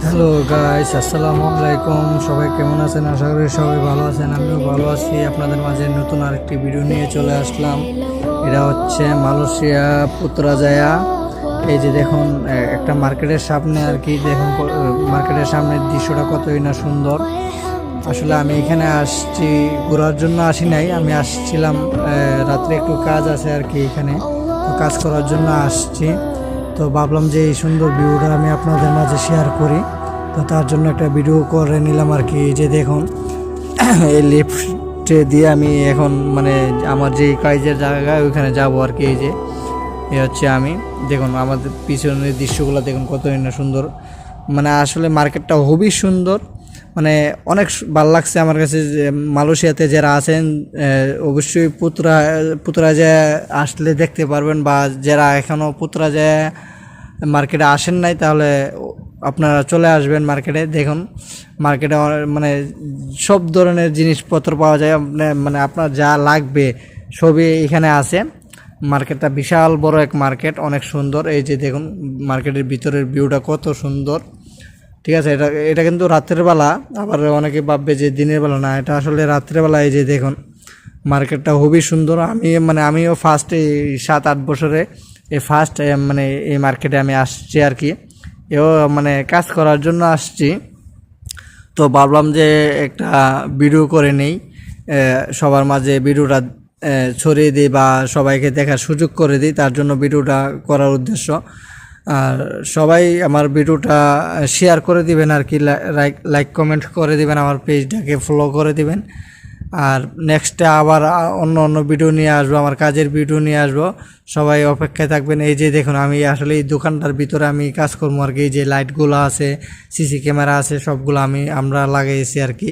Hello guys, আসসালামু আলাইকুম। সবাই কেমন আছেন? আশা করি সবাই ভালো আছেন। আমিও ভালো আছি। আপনাদের মাঝে নতুন আরেকটি ভিডিও নিয়ে চলে আসলাম। এটা হচ্ছে মালয়েশিয়া পুত্রাজায়া। এই যে দেখুন, একটা মার্কেটের সামনে আর কি, দেখুন মার্কেটের সামনের দৃশ্যটা কতই না সুন্দর। আসলে আমি এখানে আসছি ঘোরার জন্য আসি নাই, আমি আসছিলাম রাত্রে একটু কাজ আছে আর কি এখানে, তো কাজ করার জন্য আসছি। তো ভাবলাম যে এই সুন্দর ভিউটা আমি আপনাদের মাঝে শেয়ার করি, তো তার জন্য একটা ভিডিও করে নিলাম আর কি। এই যে দেখুন, এই লিফটে দিয়ে আমি এখন মানে আমার যে কাজের জায়গা ওইখানে যাব আর কি। এই যে এ হচ্ছে আমি, দেখুন আমাদের পিছনের দৃশ্যগুলো দেখুন কতই না সুন্দর। মানে আসলে মার্কেটটা খুবই সুন্দর, মানে অনেক ভালো লাগছে আমার কাছে। যে মালয়েশিয়াতে যারা আছেন অবশ্যই পুতরাজায় আসলে দেখতে পারবেন, বা যারা এখনও পুতরাজায় মার্কেটে আসেন নাই তাহলে আপনারা চলে আসবেন মার্কেটে। দেখুন মার্কেটে মানে সব ধরনের জিনিসপত্র পাওয়া যায়, মানে আপনার যা লাগবে সবই এখানে আছে। মার্কেটটা বিশাল বড় এক মার্কেট, অনেক সুন্দর। এই যে দেখুন মার্কেটের ভিতরের ভিউটা কত সুন্দর। ঠিক আছে, এটা এটা কিন্তু রাত্রের বেলা, আবার অনেকে ভাববে যে দিনের বেলা, না, এটা আসলে রাত্রের বেলা। এই যে দেখুন মার্কেটটা খুবই সুন্দর। আমিও ফার্স্ট এই 7-8 বছরে এই ফার্স্ট মানে এই মার্কেটে আমি আসছি আর কি। এও মানে কাজ করার জন্য আসছি, তো ভাবলাম যে একটা ভিডিও করে নেই, সবার মাঝে ভিডিওটা ছড়িয়ে দিই বা সবাইকে দেখার সুযোগ করে দিই, তার জন্য ভিডিওটা করার উদ্দেশ্য। আর সবাই আমার ভিডিওটা শেয়ার করে দিবেন আর কি, লাইক কমেন্ট করে দিবেন, আমার পেজটাকে ফলো করে দিবেন। আর নেক্সটে আবার অন্য অন্য ভিডিও নিয়ে আসবো, আমার কাজের ভিডিও নিয়ে আসবো। সবাই অপেক্ষায় থাকবেন। এই যে দেখুন আমি আসলে এই দোকানটার ভিতরে আমি কাজ করবো আর কি। এই যে লাইটগুলো আছে, সিসি ক্যামেরা আছে, সবগুলো আমরা লাগাইছি আর কি।